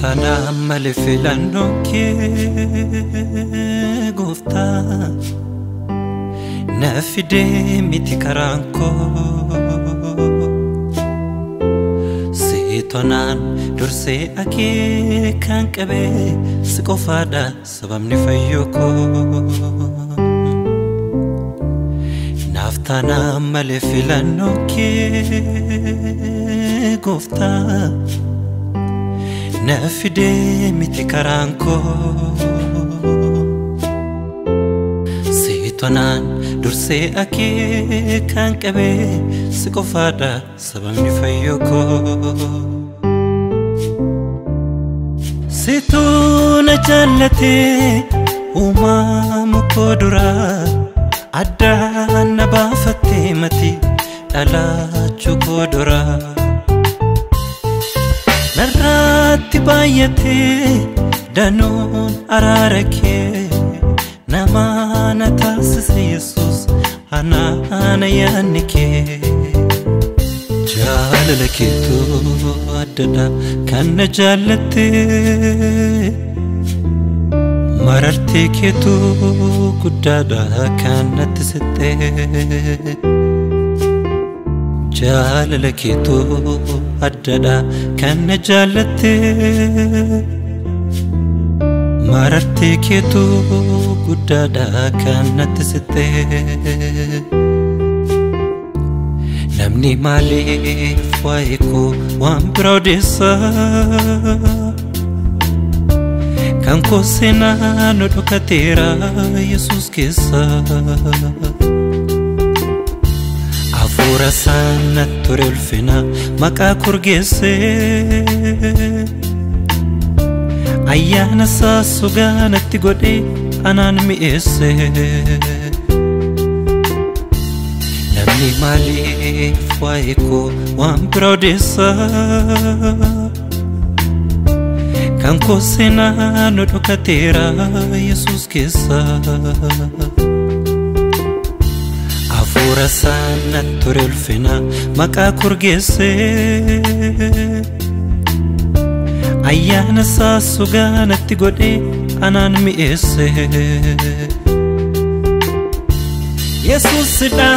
Naftana male filannoo kee gooftaa na fidee miti karaan koo seetonaan dursee akeekan qabee si qofaadha sababni fayyoo koo naftana male filannoo kee gooftaa na fidee miti karaan koo seetonaan dursee akeekan qabee si qofaadha sababni fayyoo koo situu na jaallatee uumamu koo duraa addaan na baafattee mati dhalaachuu koo duraa narratti baay'atee danuun araara kee nama na taasise Yesuus anaana yaanni kee jaalala keetu addadha kan na jaallattee marartee keetu guddaadha kan natti sittee jaalala keetu addadha kan na jaallattee marartee keetu guddaadha kan natti sittee namni maaliif waa'ee koo waan biraa odeessa kan koo seenaa nu dhokateera Yesuus keessa Afuura sana ture ulfina maqaa kurgeessee ayyaana isaa sugaanatti godhee anaan mi'eesse namni maaliif waa'ee koo waan biraa odeessa kan koo seenaa nu dhokateera Yesuus keessa Afuura sana ture ulfina maqaa kurgeessee ayyaana isaa sugaanatti godhee anaan mi'eesse Yesuusidha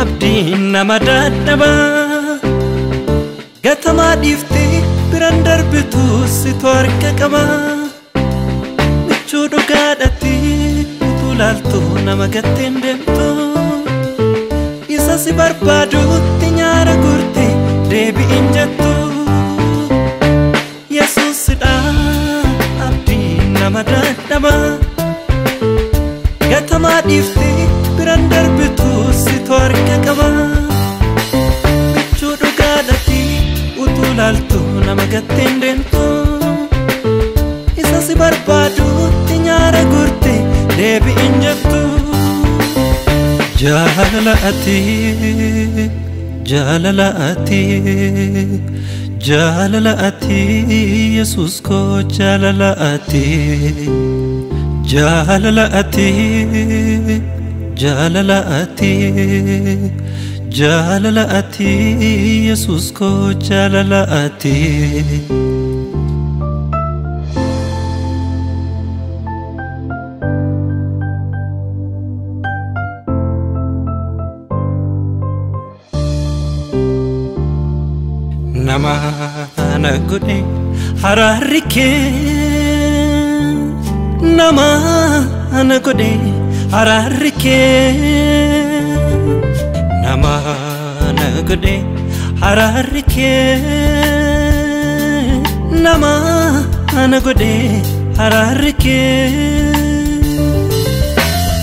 abdiin nama dadhabaa gatamaa dhiiftee biraan darbitu situ harka qabaa michuu dhugaadhaatti utuu laaltu nama gatteen deemtu isa si barbaadutti nyaara gurte deebi'in jettu Yesuusidha abdiin nama dadhabaa gatamaa dhiiftee biraan darbitu situ harka qabaa michuu dhugaadhaatti utuu laaltu nama gatteen deemtu isa si barbaadutti nyaara gurte deebi'in jettu jaalala ati Yesuus koo jaalala ati Yesuus koo jaalala ati nama na godhe araarri kee nama na godhe araarri kee nama na godhe araarri kee nama na godhe araarri kee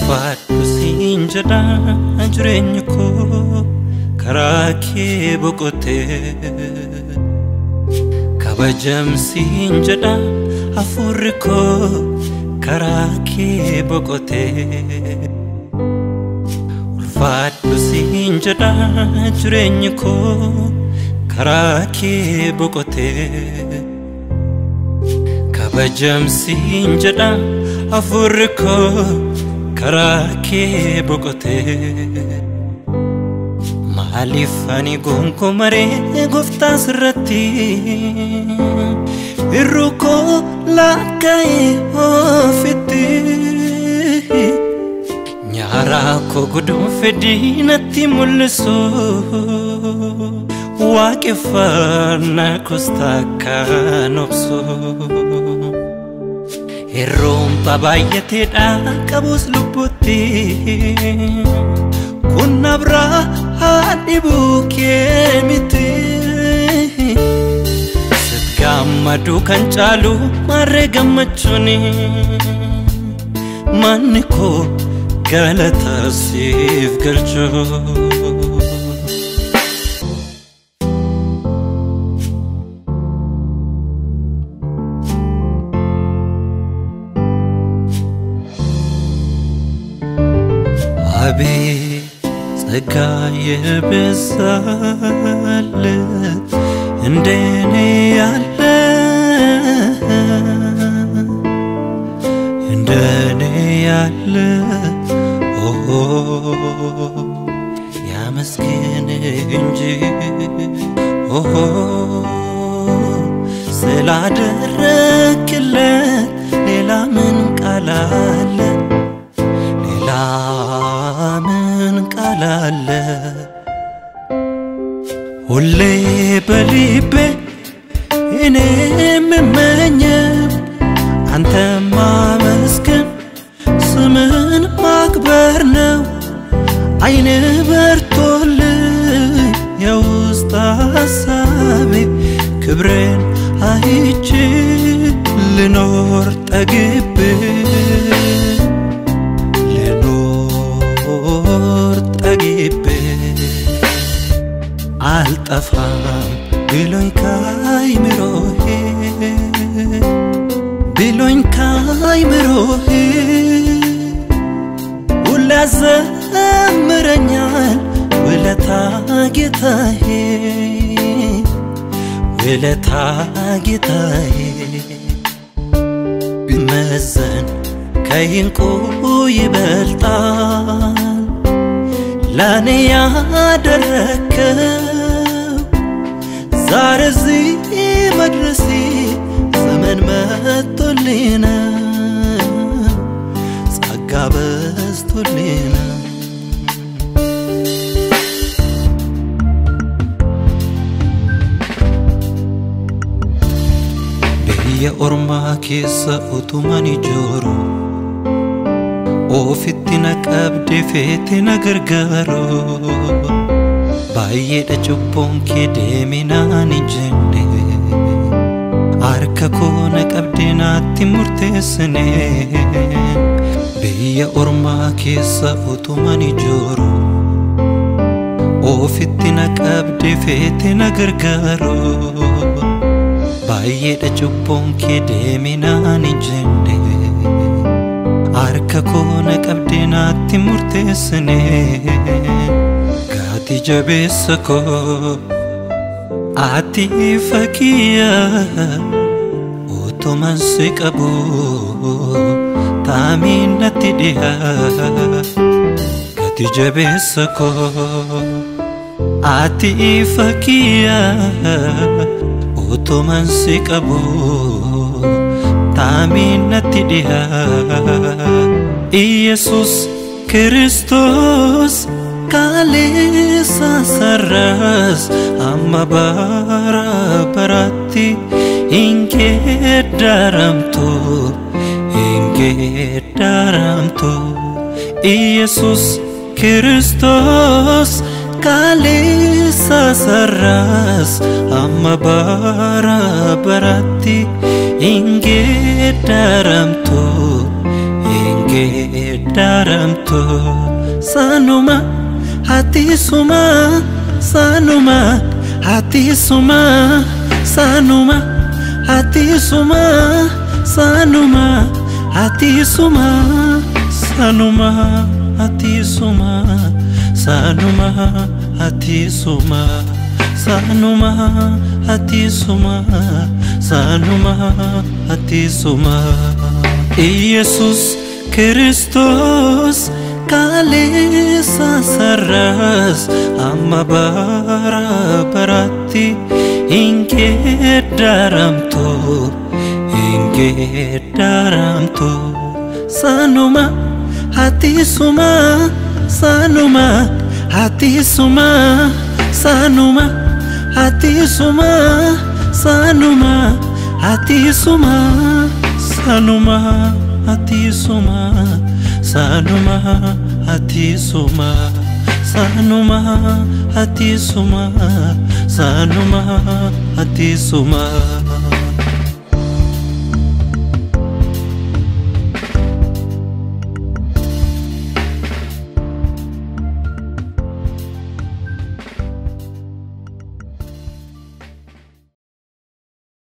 faadhu siin jedha jireenyi koo karaa kee boqotee kabajamsiin jedha hafuurri koo karaa kee boqotee ulfaadhu siin jedha jireenyi koo karaa kee boqotee kabajamsiin jedha hafuurri koo karaa kee boqotee Alifani gonko mare gofta sirratti irruko lakai ofiti nyara ko gudun fedina timulso waqifana kustaka nobso Erom tabayate da kabus luputi kunabra hadibu kemiti setgamadu kancalu mare gammachuni maniko galata sif galcho Abi tsagaye bezalet indene yalle oh ya meskin inji oh seladereklet lela men qalale من قلال ولي بليبي إني ممنيا أنت ما مسكن سمن ما كبرنا عين برتولي يا وسط حسابي كبرين هايجي لنور تقبي Altafam biloin kai merohe ulazamranyal welata gitahe bimazen kayinko yibeltal lane yaderekeu زارزي مدرسي زمن متولينا صقابز تولينا بيا أرماكي سأوتماني جورو وفتنك أبدي فتنا غرغارو Baay'ee cubbuun kee deeminaan jenne harka koona qabdee naatti murteessine biyya ormaa keessa utuman ijooru ofitti na qabdee feete na gargaaru baay'ee cubbuun kee deeminaan jenne harka koona qabdee naatti murteessine Ati jabesako ati fakiya otoman sikabu tamin nati diha Ati jabesako ati fakiya otoman sikabu tamin nati diha Jesus Kristus Kalisa saras amma bara barati inge daramto Jesus Kristus Kalisa saras amma bara barati inge daramto sanuma hati suma sanuma hati suma sanuma hati suma sanuma hati suma sanuma hati suma sanuma hati suma sanuma hati suma sanuma hati suma Jesus Kristus Kalisa saras amma bara barati inge daramto geeddaramtu sanuma hatisuma sanuma hatisuma sanuma hatisuma sanuma hatisuma sanuma hatisuma sanuma hatisuma sanuma hatisuma sanuma hatisuma